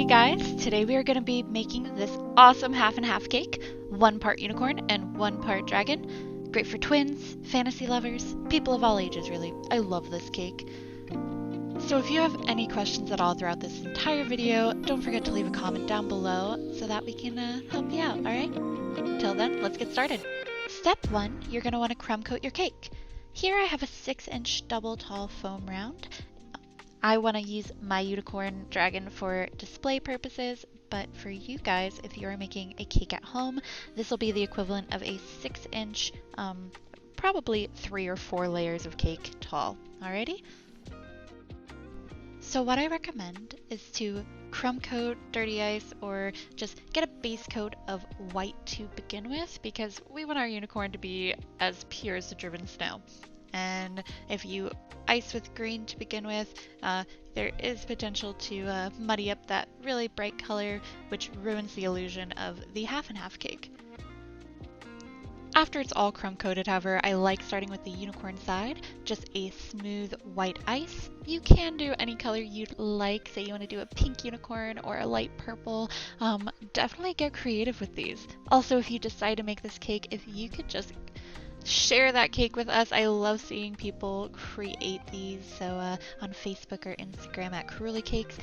guys, today we are going to be making this awesome half and half cake, 1 part unicorn and 1 part dragon. Great for twins, fantasy lovers, people of all ages really. I love this cake. So if you have any questions at all throughout this entire video, don't forget to leave a comment down below so that we can help you out, alright? Till then, let's get started. Step 1, you're going to want to crumb coat your cake. Here I have a 6-inch double tall foam round. I want to use my unicorn dragon for display purposes, but for you guys, if you're making a cake at home, this will be the equivalent of a 6-inch, probably 3 or 4 layers of cake tall. Alrighty? So what I recommend is to crumb coat, dirty ice, or just get a base coat of white to begin with, because we want our unicorn to be as pure as the driven snow. And if you ice with green to begin with, there is potential to muddy up that really bright color, which ruins the illusion of the half and half cake. After it's all crumb coated, however, I like starting with the unicorn side, just a smooth white ice. You can do any color you'd like, say you want to do a pink unicorn or a light purple. Definitely get creative with these. Also, if you decide to make this cake, if you could just share that cake with us. I love seeing people create these. So on Facebook or Instagram at Carulli Cakes,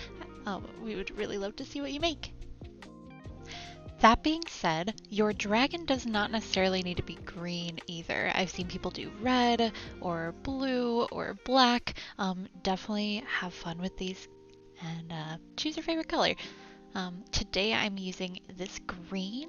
we would really love to see what you make. That being said, your dragon does not necessarily need to be green either. I've seen people do red or blue or black. Definitely have fun with these and choose your favorite color. Today I'm using this green.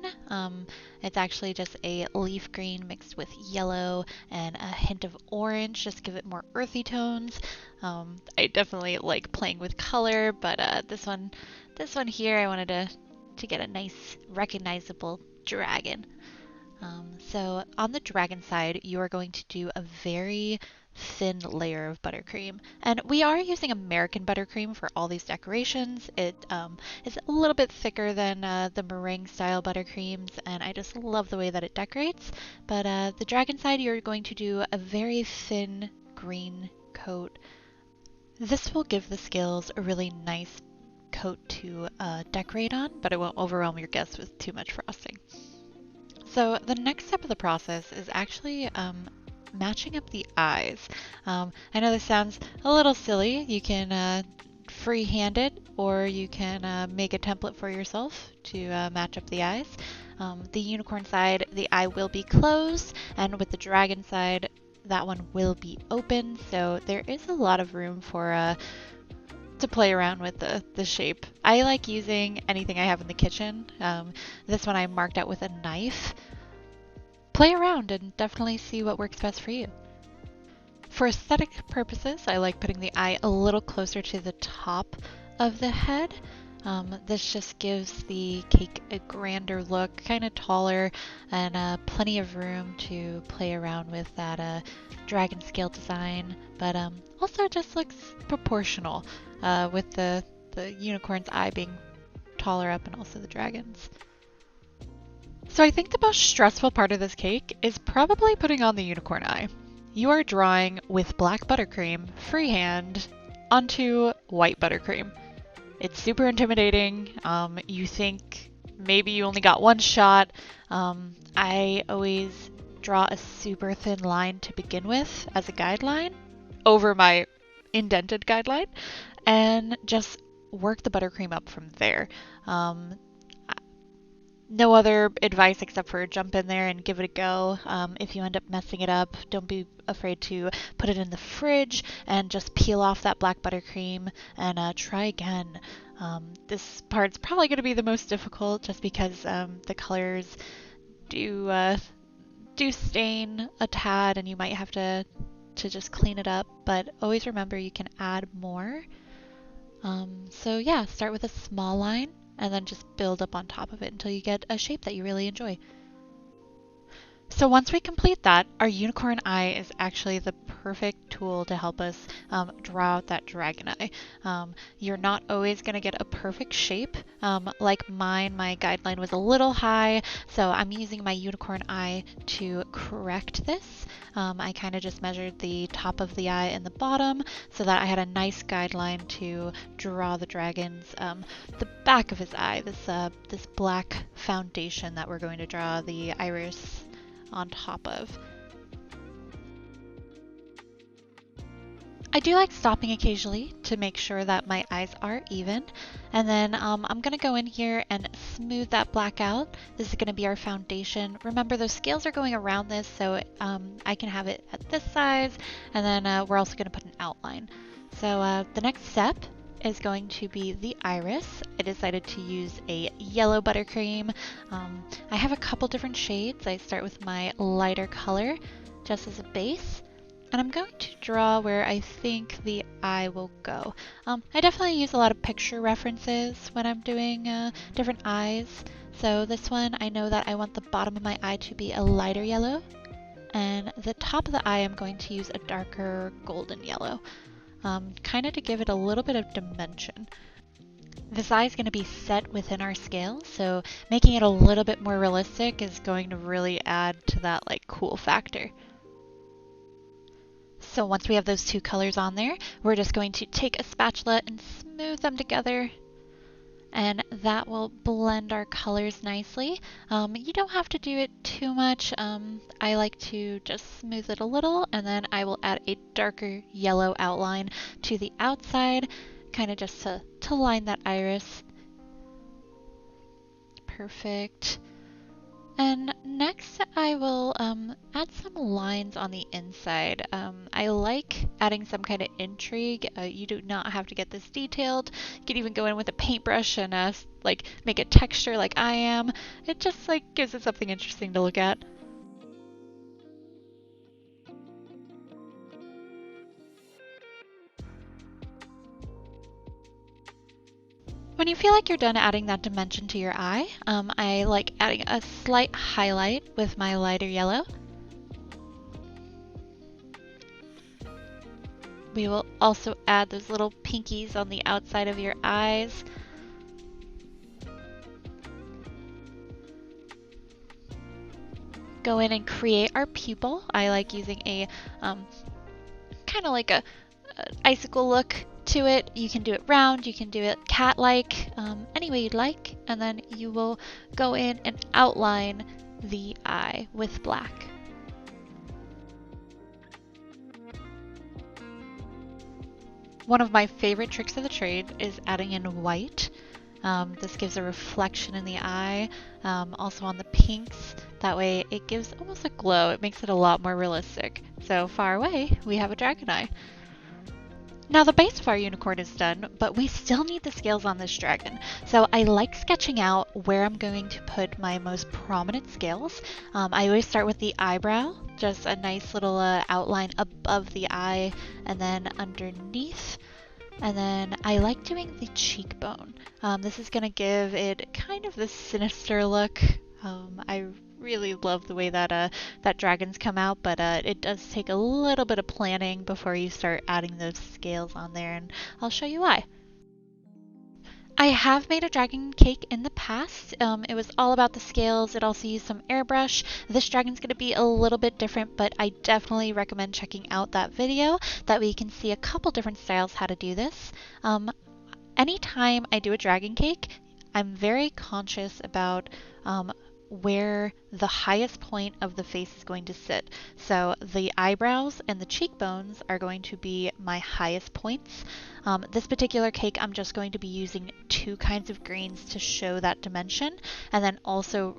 It's actually just a leaf green mixed with yellow and a hint of orange, just to give it more earthy tones. I definitely like playing with color, but this one here I wanted to get a nice recognizable dragon. So on the dragon side, you are going to do a very thin layer of buttercream. And we are using American buttercream for all these decorations. It is a little bit thicker than the meringue style buttercreams, and I just love the way that it decorates. But the dragon side, you're going to do a very thin green coat. This will give the scales a really nice coat to decorate on, but it won't overwhelm your guests with too much frosting. So the next step of the process is actually matching up the eyes. I know this sounds a little silly. You can freehand it, or you can make a template for yourself to match up the eyes. The unicorn side, the eye will be closed, and with the dragon side, that one will be open. So there is a lot of room for to play around with the shape. I like using anything I have in the kitchen. This one I marked out with a knife. Play around and definitely see what works best for you. For aesthetic purposes, I like putting the eye a little closer to the top of the head. This just gives the cake a grander look, kind of taller, and plenty of room to play around with that dragon scale design, but also just looks proportional with the unicorn's eye being taller up and also the dragon's. So I think the most stressful part of this cake is probably putting on the unicorn eye. You are drawing with black buttercream freehand onto white buttercream. It's super intimidating. You think maybe you only got one shot. I always draw a super thin line to begin with as a guideline over my indented guideline and just work the buttercream up from there. No other advice except for jump in there and give it a go. If you end up messing it up, don't be afraid to put it in the fridge and just peel off that black buttercream and try again. This part's probably going to be the most difficult just because the colors do stain a tad and you might have to just clean it up, but always remember you can add more. So yeah, start with a small line and then just build up on top of it until you get a shape that you really enjoy. So once we complete that, our unicorn eye is actually the perfect tool to help us draw out that dragon eye. You're not always going to get a perfect shape. Like mine, my guideline was a little high, so I'm using my unicorn eye to correct this. I kind of just measured the top of the eye and the bottom so that I had a nice guideline to draw the dragon's, the back of his eye, this black foundation that we're going to draw the iris on top of. I do like stopping occasionally to make sure that my eyes are even, and then I'm going to go in here and smooth that black out. This is going to be our foundation. Remember, those scales are going around this, so I can have it at this size, and then we're also going to put an outline. So the next step is going to be the iris. I decided to use a yellow buttercream. I have a couple different shades. I start with my lighter color just as a base, and I'm going to draw where I think the eye will go. I definitely use a lot of picture references when I'm doing different eyes. So this one, I know that I want the bottom of my eye to be a lighter yellow, and the top of the eye I'm going to use a darker golden yellow. Kind of to give it a little bit of dimension. This eye is going to be set within our scale, so making it a little bit more realistic is going to really add to that like cool factor. So once we have those two colors on there, we're just going to take a spatula and smooth them together, and that will blend our colors nicely. You don't have to do it too much. I like to just smooth it a little, and then I will add a darker yellow outline to the outside, kind of just to line that iris. Perfect. And next I will add some lines on the inside. I like adding some kind of intrigue. You do not have to get this detailed. You can even go in with a paintbrush and like make a texture like I am. It just like gives it something interesting to look at. When you feel like you're done adding that dimension to your eye, I like adding a slight highlight with my lighter yellow. We will also add those little pinkies on the outside of your eyes. Go in and create our pupil. I like using a kind of like a icicle look to it. You can do it round, you can do it cat-like, any way you'd like, and then you will go in and outline the eye with black. One of my favorite tricks of the trade is adding in white. This gives a reflection in the eye, also on the pinks. That way it gives almost a glow. It makes it a lot more realistic. So far away, we have a dragon eye. Now the base of our unicorn is done, but we still need the scales on this dragon. So I like sketching out where I'm going to put my most prominent scales. I always start with the eyebrow, just a nice little outline above the eye and then underneath. And then I like doing the cheekbone. This is going to give it kind of this sinister look. I really love the way that that dragons come out, but it does take a little bit of planning before you start adding those scales on there, and I'll show you why. I have made a dragon cake in the past. It was all about the scales. It also used some airbrush. This dragon's going to be a little bit different, but I definitely recommend checking out that video. That way you can see a couple different styles how to do this. Anytime I do a dragon cake, I'm very conscious about where the highest point of the face is going to sit. So the eyebrows and the cheekbones are going to be my highest points. This particular cake, I'm just going to be using two kinds of greens to show that dimension, and then also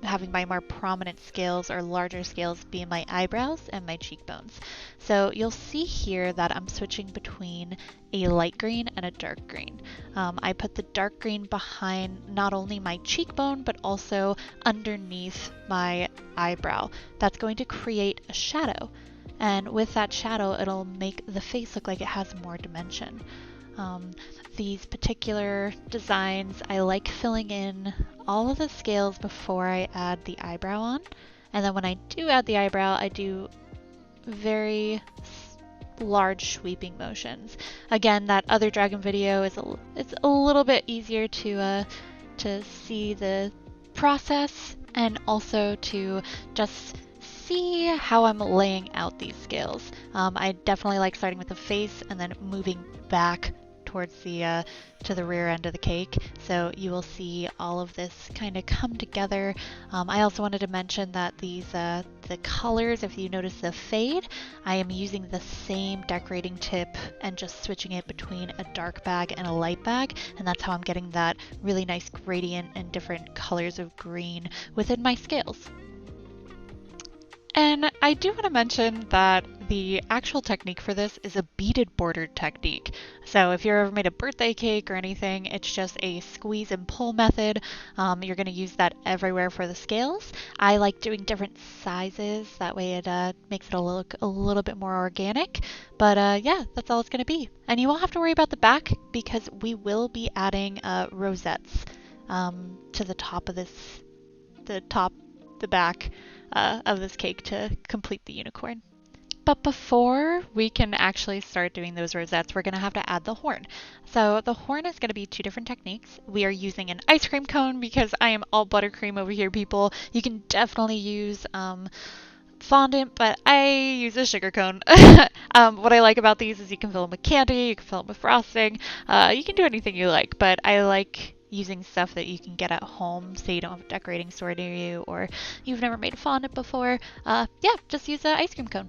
having my more prominent scales or larger scales be my eyebrows and my cheekbones. So you'll see here that I'm switching between a light green and a dark green. I put the dark green behind not only my cheekbone but also underneath my eyebrow. That's going to create a shadow, and with that shadow it'll make the face look like it has more dimension. These particular designs, I like filling in all of the scales before I add the eyebrow on, And then when I do add the eyebrow, I do very large sweeping motions. Again, that other dragon video is it's a little bit easier to see the process and also to just see how I'm laying out these scales. I definitely like starting with the face and then moving back towards the to the rear end of the cake, so you will see all of this kind of come together. I also wanted to mention that these the colors, if you notice the fade, I am using the same decorating tip and just switching it between a dark bag and a light bag, and that's how I'm getting that really nice gradient and different colors of green within my scales. And I do want to mention that the actual technique for this is a beaded bordered technique. So if you've ever made a birthday cake or anything, it's just a squeeze and pull method. You're going to use that everywhere for the scales. I like doing different sizes. That way it makes it look a little bit more organic. But yeah, that's all it's going to be. And you won't have to worry about the back because we will be adding rosettes to the top of this, the back of this cake to complete the unicorn. But before we can actually start doing those rosettes, we're going to have to add the horn. So the horn is going to be two different techniques. We are using an ice cream cone because I am all buttercream over here, people. You can definitely use fondant, but I use a sugar cone. What I like about these is you can fill them with candy, you can fill them with frosting, you can do anything you like, but I like using stuff that you can get at home so you don't have a decorating store near you or you've never made a fondant before. Yeah, just use an ice cream cone.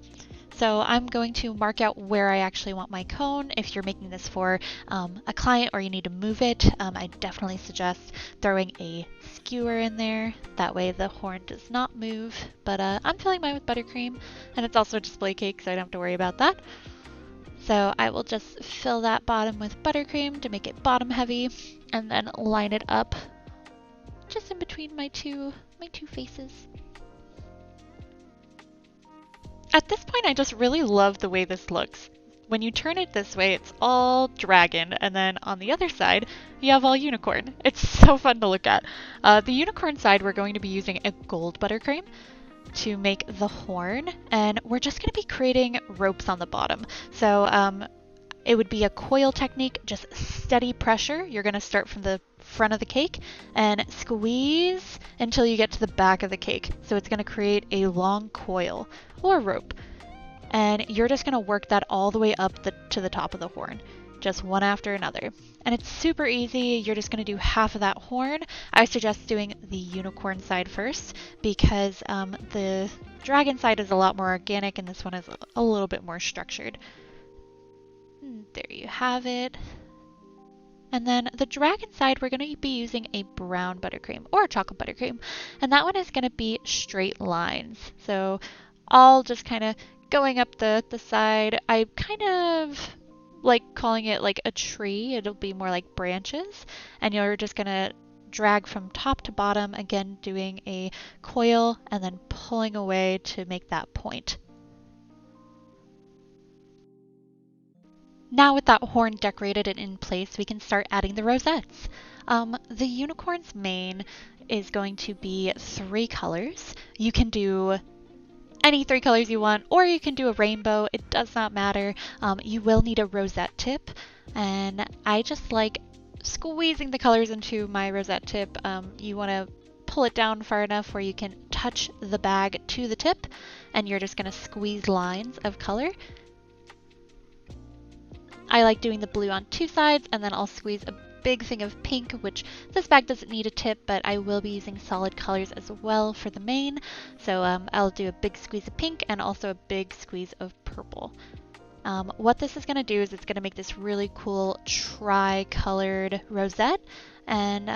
So I'm going to mark out where I actually want my cone. If you're making this for a client or you need to move it, I definitely suggest throwing a skewer in there. That way the horn does not move. But I'm filling mine with buttercream, and it's also a display cake, so I don't have to worry about that. So I will just fill that bottom with buttercream to make it bottom heavy, and then line it up just in between my two faces. At this point, I just really love the way this looks. When you turn it this way, it's all dragon, and then on the other side, you have all unicorn. It's so fun to look at. The unicorn side, we're going to be using a gold buttercream to make the horn, and we're just going to be creating ropes on the bottom. So it would be a coil technique, just steady pressure. You're going to start from the front of the cake and squeeze until you get to the back of the cake. So it's going to create a long coil or rope. And you're just going to work that all the way up to the top of the horn, just one after another. And it's super easy. You're just going to do half of that horn. I suggest doing the unicorn side first because the dragon side is a lot more organic and this one is a little bit more structured. There you have it. And then the dragon side, we're going to be using a brown buttercream or chocolate buttercream. And that one is going to be straight lines. So all just kind of going up the side. I kind of like calling it like a tree. It'll be more like branches. And you're just going to drag from top to bottom, again doing a coil and then pulling away to make that point. Now with that horn decorated and in place, we can start adding the rosettes. The unicorn's mane is going to be 3 colors. You can do any 3 colors you want, or you can do a rainbow. It does not matter. You will need a rosette tip, and I just like squeezing the colors into my rosette tip. You want to pull it down far enough where you can touch the bag to the tip, and you're just going to squeeze lines of color. I like doing the blue on 2 sides, and then I'll squeeze a big thing of pink, which this bag doesn't need a tip, but I will be using solid colors as well for the mane. So I'll do a big squeeze of pink and also a big squeeze of purple. What this is going to do is it's going to make this really cool tri-colored rosette, and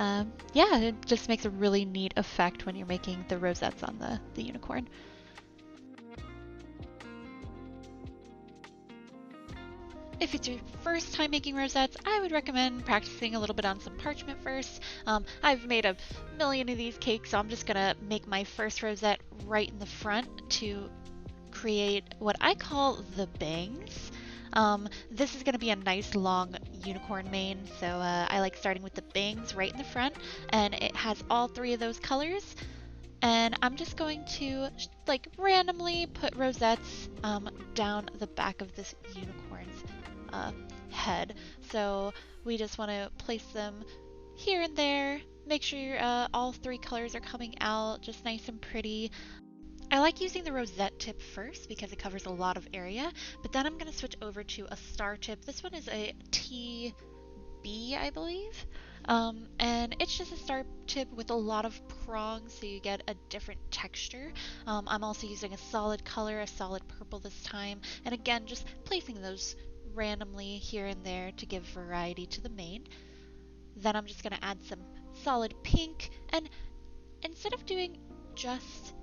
yeah, it just makes a really neat effect when you're making the rosettes on the unicorn. If it's your first time making rosettes, I would recommend practicing a little bit on some parchment first. I've made a million of these cakes, so I'm just gonna make my first rosette right in the front to create what I call the bangs. This is gonna be a nice long unicorn mane, so I like starting with the bangs right in the front, and it has all 3 of those colors. And I'm just going to like randomly put rosettes down the back of this unicorn's head. So we just want to place them here and there. Make sure all three colors are coming out just nice and pretty. I like using the rosette tip first because it covers a lot of area, but then I'm going to switch over to a star tip. This one is a TB, I believe. And it's just a star tip with a lot of prongs, so you get a different texture. I'm also using a solid color, a solid purple this time, and again, just placing those randomly here and there to give variety to the mane. Then I'm just going to add some solid pink, and instead of doing just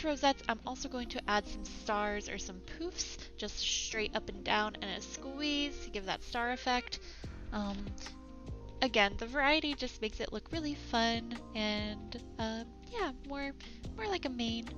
rosettes, I'm also going to add some stars or some poofs, just straight up and down and a squeeze to give that star effect. Again, the variety just makes it look really fun and yeah, more like a mane.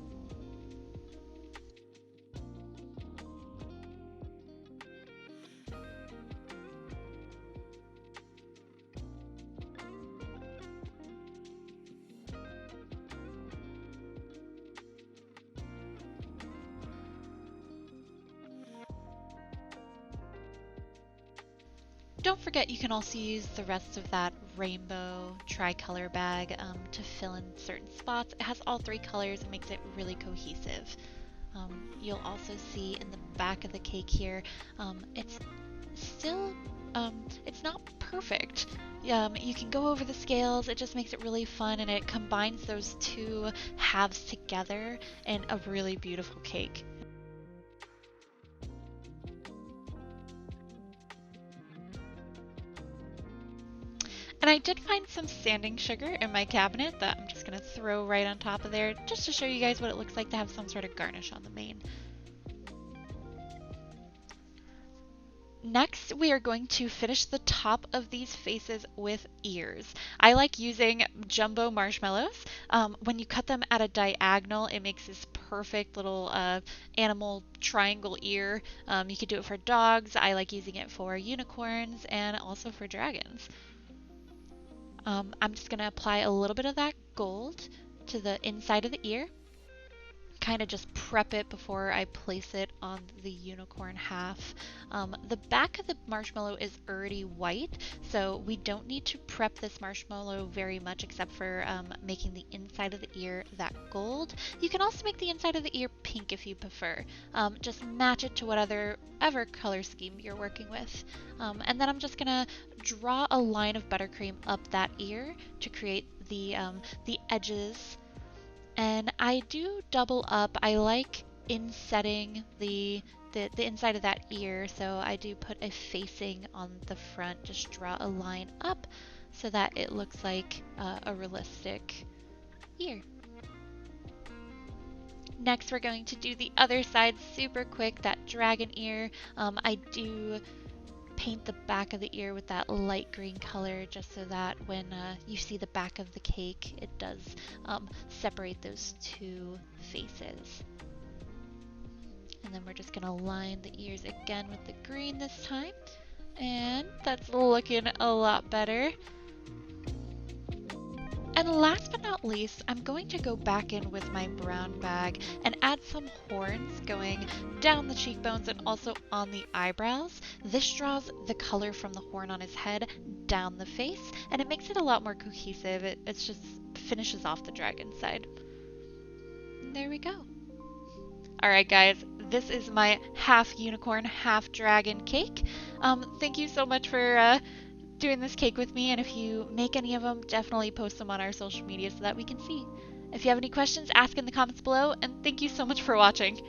Don't forget you can also use the rest of that rainbow tricolor bag to fill in certain spots. It has all three colors and makes it really cohesive. You'll also see in the back of the cake here, it's still, it's not perfect. You can go over the scales, it just makes it really fun, and it combines those two halves together in a really beautiful cake. And I did find some sanding sugar in my cabinet that I'm just going to throw right on top of there just to show you guys what it looks like to have some sort of garnish on the mane. Next, we are going to finish the top of these faces with ears. I like using jumbo marshmallows. When you cut them at a diagonal, it makes this perfect little animal triangle ear. You could do it for dogs. I like using it for unicorns and also for dragons. I'm just going to apply a little bit of that gold to the inside of the ear. Kind of just prep it before I place it on the unicorn half. The back of the marshmallow is already white, so we don't need to prep this marshmallow very much except for making the inside of the ear that gold. You can also make the inside of the ear pink if you prefer. Just match it to whatever color scheme you're working with. And then I'm just gonna draw a line of buttercream up that ear to create the edges. And I do double up. I like insetting the inside of that ear, so I do put a facing on the front, just draw a line up so that it looks like a realistic ear. Next, we're going to do the other side super quick, that dragon ear. I do paint the back of the ear with that light green color just so that when you see the back of the cake, it does separate those two faces. And then we're just going to line the ears again with the green this time. And that's looking a lot better. And last but not least, I'm going to go back in with my brown bag and add some horns going down the cheekbones and also on the eyebrows. This draws the color from the horn on his head down the face, and it makes it a lot more cohesive. It's just finishes off the dragon side. And there we go. Alright guys, this is my half unicorn, half dragon cake. Thank you so much for doing this cake with me, and if you make any of them, definitely post them on our social media so that we can see. If you have any questions, ask in the comments below, and thank you so much for watching.